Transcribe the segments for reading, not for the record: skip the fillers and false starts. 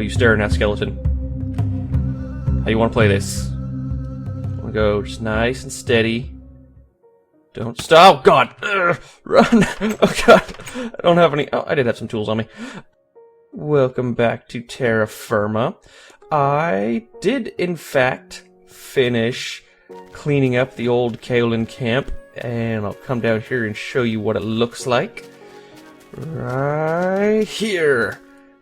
you staring at, skeleton? How you want to play this? I'm gonna go just nice and steady. Don't stop. Oh, God! Run! Oh, God! I don't have any... Oh, I did have some tools on me. Welcome back to Terra Firma. I did, in fact, finish cleaning up the old Kaolin camp, and I'll come down here and show you what it looks like. Right here.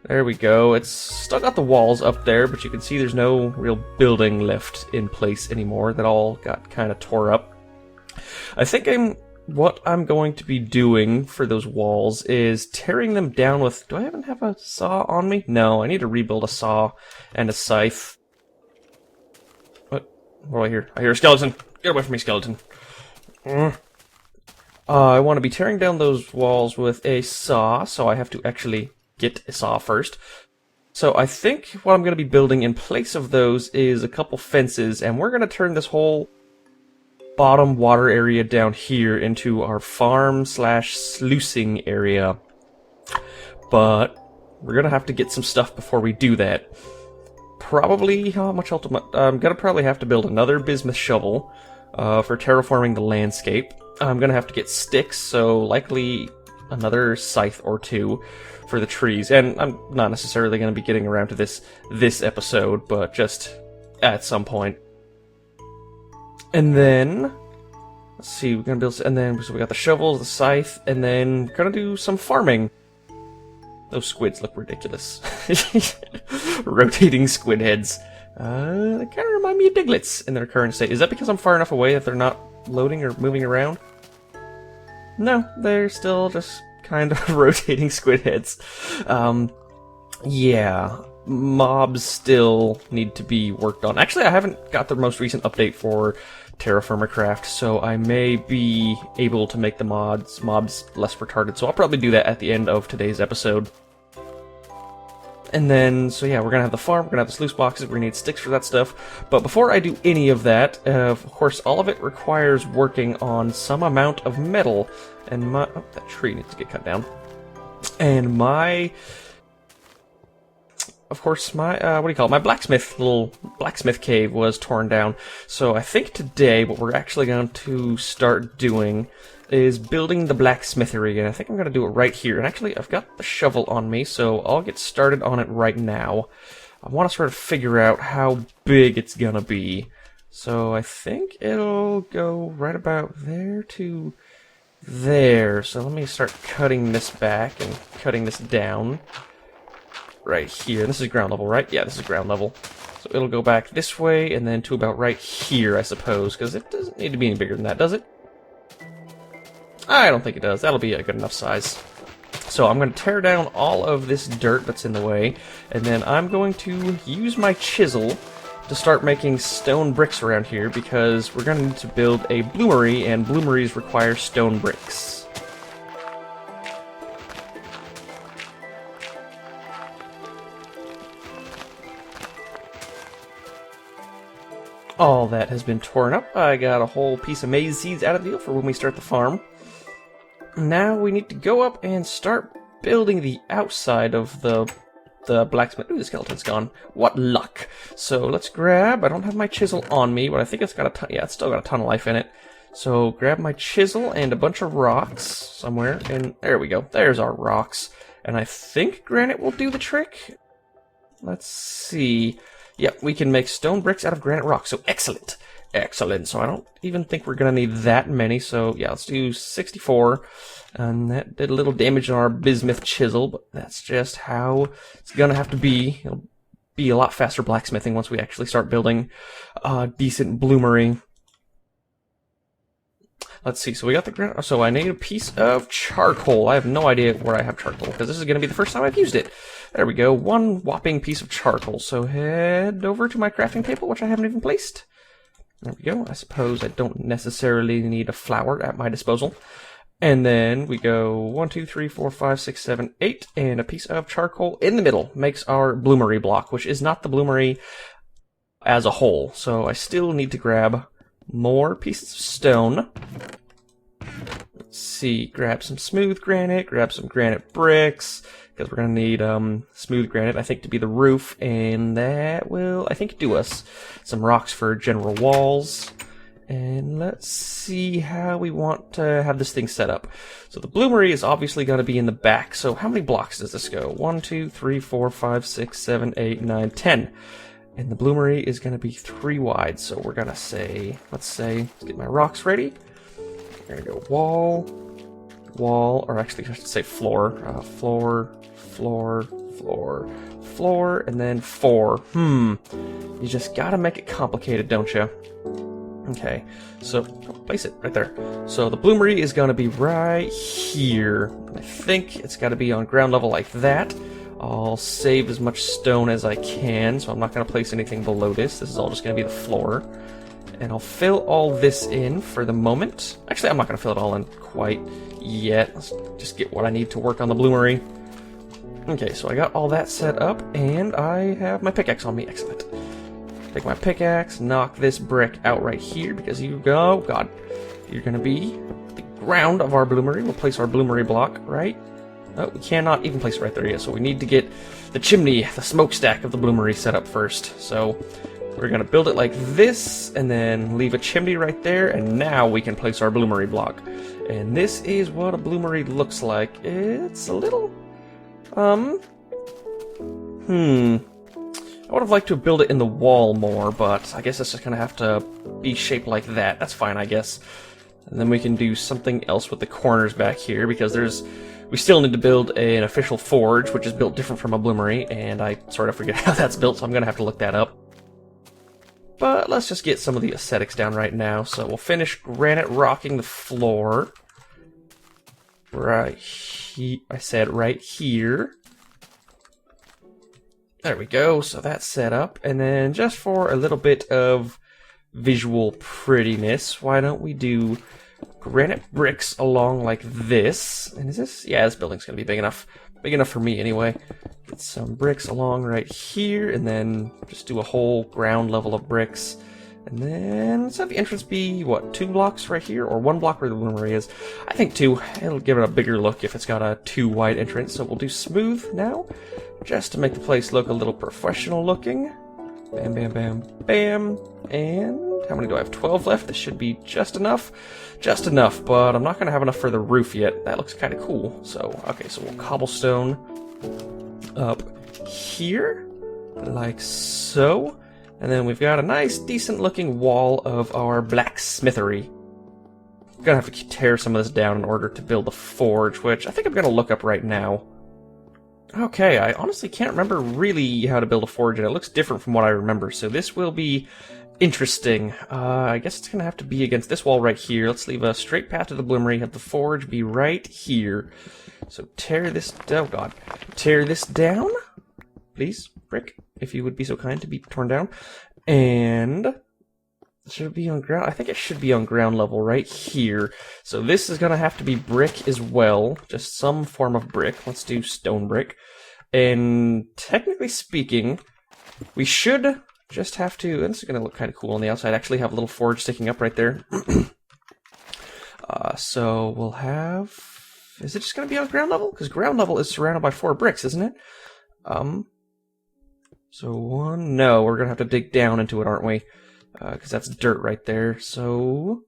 There we go. It's still got the walls up there, but you can see there's no real building left in place anymore. That all got kind of tore up. I think what I'm going to be doing for those walls is tearing them down with... Do I even have a saw on me? No, I need to rebuild a saw and a scythe. What do I hear? I hear a skeleton. Get away from me, skeleton. I want to be tearing down those walls with a saw, so I have to actually get a saw first. So I think what I'm going to be building in place of those is a couple fences, and we're going to turn this whole bottom water area down here into our farm / sluicing area. But we're gonna have to get some stuff before we do that. Probably, how much ultimate? I'm gonna probably have to build another bismuth shovel for terraforming the landscape. I'm gonna have to get sticks, so likely another scythe or two for the trees. And I'm not necessarily gonna be getting around to this episode, but just at some point. And then, let's see, we're gonna build, and then, so we got the shovels, the scythe, and then we're gonna do some farming. Those squids look ridiculous. Rotating squid heads. They kind of remind me of diglets in their current state. Is that because I'm far enough away that they're not loading or moving around? No, they're still just kind of rotating squid heads. Yeah. Mobs still need to be worked on. Actually, I haven't got the most recent update for TerraFirmaCraft, so I may be able to make the mobs less retarded, so I'll probably do that at the end of today's episode. And then, so yeah, we're gonna have the farm, we're gonna have the sluice boxes, we're gonna need sticks for that stuff. But before I do any of that, of course, all of it requires working on some amount of metal. And oh, that tree needs to get cut down. And of course, my, my little blacksmith cave was torn down. So I think today what we're actually going to start doing is building the blacksmithery, and I think I'm going to do it right here. And actually, I've got the shovel on me, so I'll get started on it right now. I want to sort of figure out how big it's going to be. So I think it'll go right about there to there. So let me start cutting this back and cutting this down. Right here. This is ground level, right? Yeah, this is ground level. So it'll go back this way, and then to about right here, I suppose, because it doesn't need to be any bigger than that, does it? I don't think it does. That'll be a good enough size. So I'm going to tear down all of this dirt that's in the way, and then I'm going to use my chisel to start making stone bricks around here, because we're going to need to build a bloomery, and bloomeries require stone bricks. All that has been torn up. I got a whole piece of maize seeds out of the deal for when we start the farm. Now we need to go up and start building the outside of the blacksmith. Ooh, the skeleton's gone. What luck. So let's grab... I don't have my chisel on me, but I think it's got a ton... Yeah, it's still got a ton of life in it. So grab my chisel and a bunch of rocks somewhere. And there we go. There's our rocks. And I think granite will do the trick. Let's see... Yep, we can make stone bricks out of granite rock, so excellent. Excellent. So I don't even think we're going to need that many, so yeah, let's do 64. And that did a little damage on our bismuth chisel, but that's just how it's going to have to be. It'll be a lot faster blacksmithing once we actually start building a decent bloomery. Let's see, so we got the granite, so I need a piece of charcoal. I have no idea where I have charcoal, because this is going to be the first time I've used it. There we go, one whopping piece of charcoal. So head over to my crafting table, which I haven't even placed. There we go. I suppose I don't necessarily need a flour at my disposal. And then we go 1, 2, 3, 4, 5, 6, 7, 8, and a piece of charcoal in the middle makes our bloomery block, which is not the bloomery as a whole. So I still need to grab more pieces of stone. Let's see, grab some smooth granite, grab some granite bricks, because we're going to need smooth granite, I think, to be the roof, and that will, I think, do us. Some rocks for general walls, and let's see how we want to have this thing set up. So the bloomery is obviously going to be in the back, so how many blocks does this go? 1, 2, 3, 4, 5, 6, 7, 8, 9, 10. And the bloomery is going to be 3 wide, so we're going to say, let's get my rocks ready. We're going to go wall, or actually I should say floor, floor, and then 4. You just gotta make it complicated, don't you? Okay, so place it right there. So the bloomery is gonna be right here. I think it's gotta be on ground level like that. I'll save as much stone as I can, so I'm not gonna place anything below this. This is all just gonna be the floor. And I'll fill all this in for the moment. Actually, I'm not going to fill it all in quite yet. Let's just get what I need to work on the bloomery. Okay, so I got all that set up, and I have my pickaxe on me. Excellent. Take my pickaxe, knock this brick out right here, because you go, God, you're going to be the ground of our bloomery. We'll place our bloomery block right. Oh, we cannot even place it right there yet, so we need to get the chimney, the smokestack of the bloomery set up first. So we're going to build it like this, and then leave a chimney right there, and now we can place our bloomery block. And this is what a bloomery looks like. It's a little, I would have liked to build it in the wall more, but I guess it's just going to have to be shaped like that. That's fine, I guess. And then we can do something else with the corners back here, because we still need to build an official forge, which is built different from a bloomery, and I sort of forget how that's built, so I'm going to have to look that up. But let's just get some of the aesthetics down right now. So we'll finish granite rocking the floor. Right here. I said right here. There we go. So that's set up. And then just for a little bit of visual prettiness, why don't we do granite bricks along like this? And is this? Yeah, this building's going to be big enough. Big enough for me anyway. Get some bricks along right here, and then just do a whole ground level of bricks. And then let's have the entrance be, what, 2 blocks right here? Or 1 block where the bloomery is? I think 2. It'll give it a bigger look if it's got a 2 wide entrance. So we'll do smooth now, just to make the place look a little professional looking. Bam, bam, bam, bam. And how many do I have? 12 left. This should be just enough. Just enough, but I'm not going to have enough for the roof yet. That looks kind of cool. So, okay, so we'll cobblestone up here, like so. And then we've got a nice, decent-looking wall of our blacksmithery. I'm going to have to tear some of this down in order to build the forge, which I think I'm going to look up right now. Okay, I honestly can't remember really how to build a forge, and it looks different from what I remember, so this will be interesting. I guess it's going to have to be against this wall right here. Let's leave a straight path to the bloomery, have the forge be right here. So tear this, oh god, tear this down, please, brick, if you would be so kind to be torn down. And should it be on ground? I think it should be on ground level right here. So this is going to have to be brick as well, just some form of brick. Let's do stone brick. And technically speaking, we should just have to, and this is going to look kind of cool on the outside, actually have a little forge sticking up right there. So we'll have, is it just going to be on ground level? Because ground level is surrounded by 4 bricks, isn't it? So 1, no, we're going to have to dig down into it, aren't we? Because that's dirt right there. So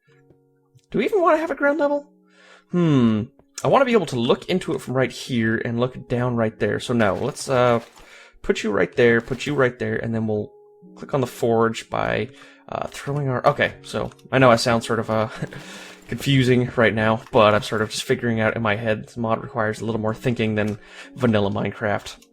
do we even want to have a ground level? I want to be able to look into it from right here and look down right there. So no, let's put you right there, and then we'll click on the forge by throwing our... Okay, so I know I sound sort of confusing right now, but I'm sort of just figuring out in my head. This mod requires a little more thinking than vanilla Minecraft.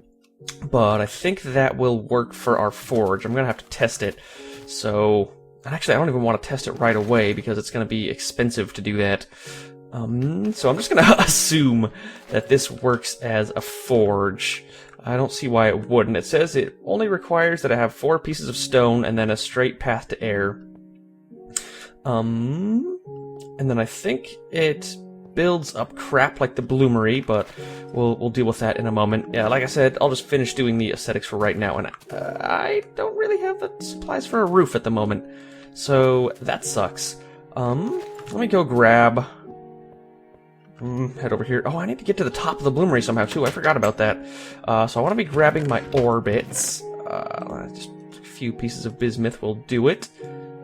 But I think that will work for our forge. I'm going to have to test it. So, actually, I don't even want to test it right away because it's going to be expensive to do that. So I'm just going to assume that this works as a forge. I don't see why it wouldn't. It says it only requires that I have 4 pieces of stone and then a straight path to air. And then I think it builds up crap like the bloomery, but we'll deal with that in a moment. Yeah, like I said, I'll just finish doing the aesthetics for right now, and I don't really have the supplies for a roof at the moment, so that sucks. Let me go grab Head over here. Oh, I need to get to the top of the bloomery somehow, too. I forgot about that. So I want to be grabbing my ore bits. Just a few pieces of bismuth will do it.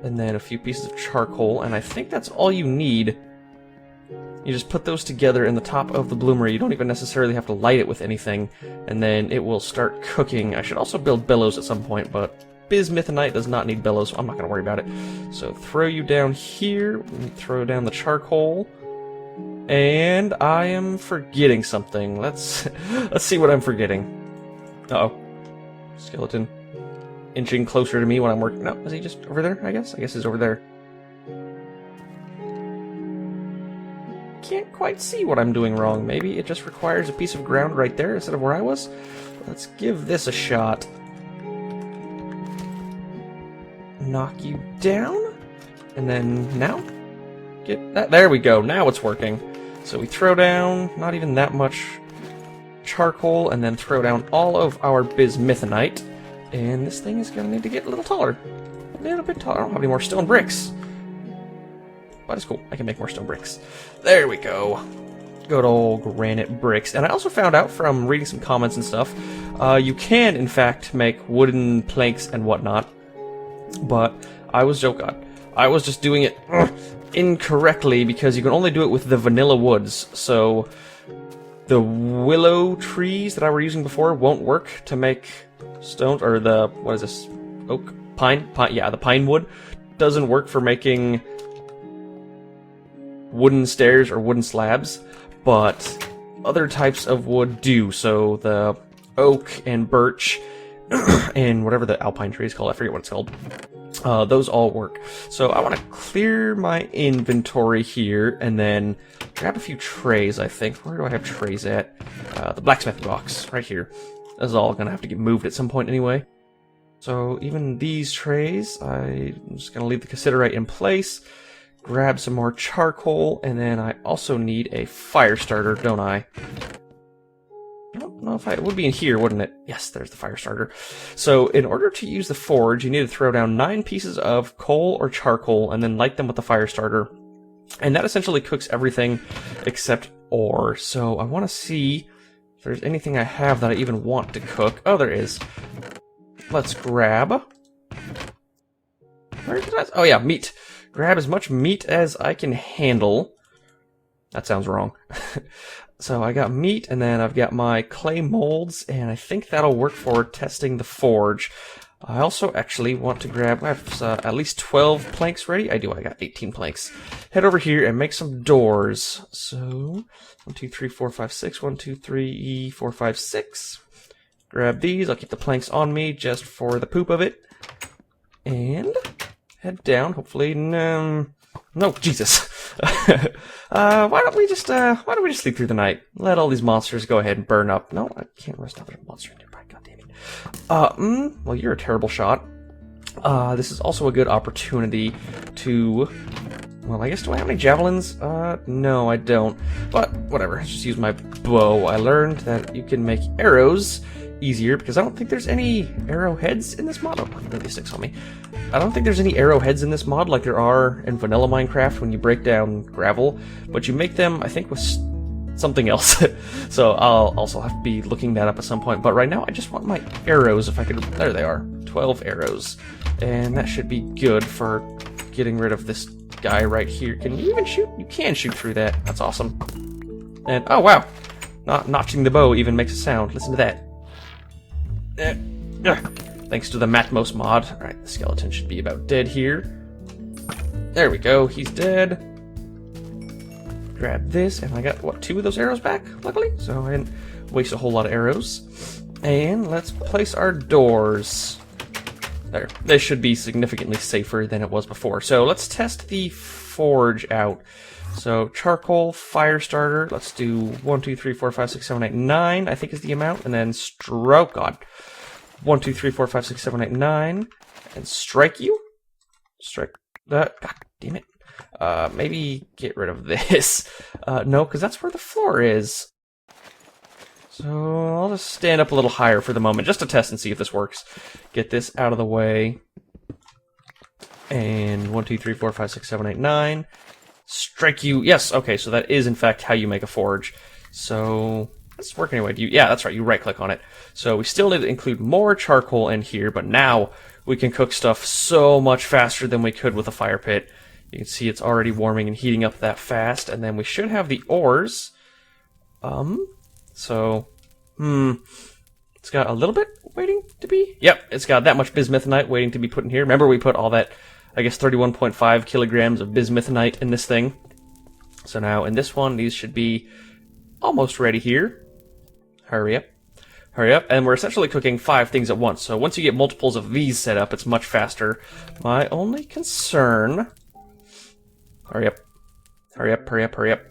And then a few pieces of charcoal. And I think that's all you need. You just put those together in the top of the bloomery. You don't even necessarily have to light it with anything. And then it will start cooking. I should also build bellows at some point, but bismuthinite does not need bellows, so I'm not going to worry about it. So throw you down here. Throw down the charcoal. And I am forgetting something. Let's see what I'm forgetting. Uh-oh. Skeleton inching closer to me when I'm working. No, is he just over there, I guess? I guess he's over there. Can't quite see what I'm doing wrong. Maybe it just requires a piece of ground right there instead of where I was. Let's give this a shot. Knock you down. And then now? Get that. There we go. Now it's working. So we throw down not even that much charcoal and then throw down all of our bismuthinite. And this thing is going to need to get a little taller. A little bit taller. I don't have any more stone bricks. But it's cool. I can make more stone bricks. There we go. Good old granite bricks. And I also found out from reading some comments and stuff, you can, in fact, make wooden planks and whatnot. But I was just doing it incorrectly because you can only do it with the vanilla woods. So the willow trees that I were using before won't work to make stones, or the, what is this? Oak? Pine? Yeah, the pine wood doesn't work for making wooden stairs or wooden slabs, but other types of wood do. So the oak and birch and whatever the alpine tree is called, I forget what it's called. Those all work. So I want to clear my inventory here and then grab a few trays, I think. Where do I have trays at? The blacksmithing box, right here. This is all going to have to get moved at some point anyway. So even these trays, I'm just going to leave the cassiterite in place. Grab some more charcoal, and then I also need a fire starter, don't I? I don't know if it would be in here, wouldn't it? Yes, there's the fire starter. So in order to use the forge, you need to throw down 9 pieces of coal or charcoal and then light them with the fire starter. And that essentially cooks everything except ore. So I want to see if there's anything I have that I even want to cook. Oh, there is. Let's grab... Where did I... Oh yeah, meat. Grab as much meat as I can handle. That sounds wrong. So I got meat, and then I've got my clay molds, and I think that'll work for testing the forge. I also actually want to grab... I have at least 12 planks ready. I do. I got 18 planks. Head over here and make some doors. So 1, 2, 3, 4, 5, 6. 1, 2, 3, 4, 5, 6. Grab these. I'll keep the planks on me just for the poop of it. And head down. Hopefully, no, Jesus. Why don't we just sleep through the night? Let all these monsters go ahead and burn up. No, I can't rest up. There's a monster nearby. God damn it. Well, you're a terrible shot. This is also a good opportunity to... Well, I guess, do I have any javelins? No, I don't. But, whatever. Let's just use my bow. I learned that you can make arrows easier, because I don't think there's any arrowheads in this mod. Oh, it really sticks on me. I don't think there's any arrowheads in this mod like there are in vanilla Minecraft when you break down gravel, but you make them, I think, with something else. So I'll also have to be looking that up at some point. But right now, I just want my arrows, if I could... There they are. 12 arrows. And that should be good for getting rid of this guy right here. Can you even shoot? You can shoot through that. That's awesome. And, oh wow. Not notching the bow even makes a sound. Listen to that. Thanks to the Matmos mod. Alright, the skeleton should be about dead here. There we go, he's dead. Grab this, and I got, what, 2 of those arrows back, luckily? So I didn't waste a whole lot of arrows. And let's place our doors. There. This should be significantly safer than it was before. So let's test the forge out. So charcoal, fire starter. Let's do 1, 2, 3, 4, 5, 6, 7, 8, 9, I think is the amount. And then stroke. God. 1, 2, 3, 4, 5, 6, 7, 8, 9. And strike you. Strike that. God damn it. Maybe get rid of this. No, because that's where the floor is. So I'll just stand up a little higher for the moment, just to test and see if this works. Get this out of the way. And 1, 2, 3, 4, 5, 6, 7, 8, 9. strike you. Yes, okay, so that is in fact how you make a forge. So let's work anyway. Yeah, that's right, you right click on it. So we still need to include more charcoal in here, but now we can cook stuff so much faster than we could with a fire pit. You can see it's already warming and heating up that fast, and then we should have the ores. It's got a little bit waiting to be. Yep, it's got that much bismuthinite waiting to be put in here. Remember we put all that, I guess, 31.5 kilograms of bismuthinite in this thing. So now in this one, these should be almost ready here. Hurry up. Hurry up. And we're essentially cooking 5 things at once. So once you get multiples of these set up, it's much faster. My only concern... Hurry up. Hurry up, hurry up, hurry up.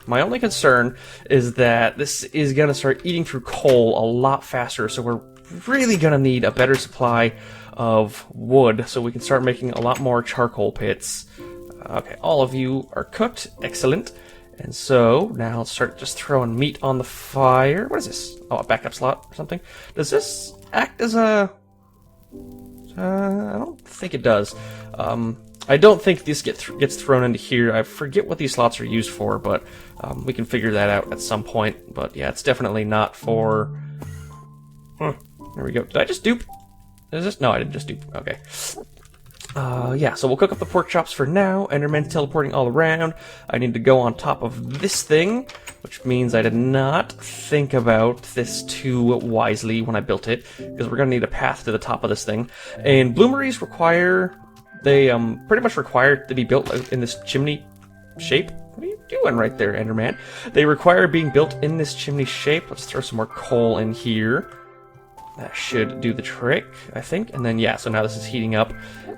My only concern is that this is going to start eating through coal a lot faster, so we're really going to need a better supply of wood so we can start making a lot more charcoal pits. Okay, all of you are cooked. Excellent. And so, now let's start just throwing meat on the fire. What is this? Oh, a backup slot or something? Does this act as a... I don't think it does. I don't think this gets thrown into here. I forget what these slots are used for, but we can figure that out at some point. But yeah, it's definitely not for... There we go. Did I just dupe? Is this? No, I didn't just dupe. Okay. Yeah, so we'll cook up the pork chops for now. Enderman's teleporting all around. I need to go on top of this thing, which means I did not think about this too wisely when I built it, because we're going to need a path to the top of this thing. And bloomeries require... They pretty much require to be built in this chimney shape. What are you doing right there, Enderman? They require being built in this chimney shape. Let's throw some more coal in here. That should do the trick, I think. And then, yeah, so now this is heating up.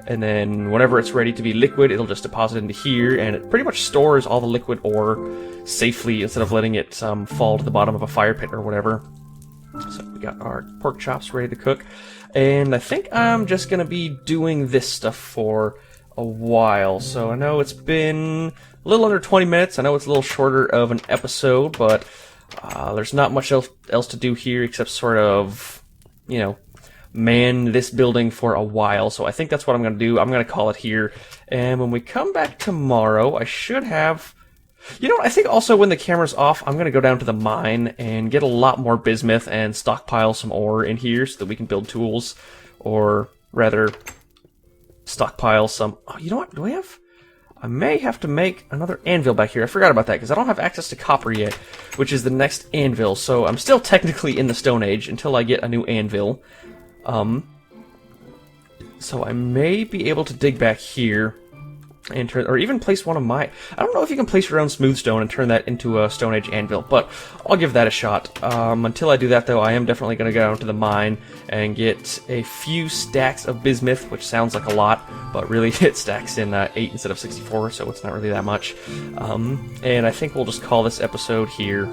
And then whenever it's ready to be liquid, it'll just deposit into here. And it pretty much stores all the liquid ore safely instead of letting it fall to the bottom of a fire pit or whatever. So we got our pork chops ready to cook. And I think I'm just going to be doing this stuff for a while. So I know it's been a little under 20 minutes. I know it's a little shorter of an episode, but there's not much else to do here except sort of, you know, man this building for a while. So I think that's what I'm going to do. I'm going to call it here. And when we come back tomorrow, I should have... You know what, I think also when the camera's off, I'm going to go down to the mine and get a lot more bismuth and stockpile some ore in here so that we can build tools. Or, rather, stockpile some... Oh, you know what, do I have... I may have to make another anvil back here. I forgot about that, because I don't have access to copper yet, which is the next anvil. So I'm still technically in the Stone Age until I get a new anvil. So I may be able to dig back here. And turn, or even place one of my... I don't know if you can place your own smooth stone and turn that into a Stone Age anvil, but I'll give that a shot. Until I do that, though, I am definitely going to go down to the mine and get a few stacks of bismuth, which sounds like a lot, but really it stacks in 8 instead of 64, so it's not really that much. And I think we'll just call this episode here.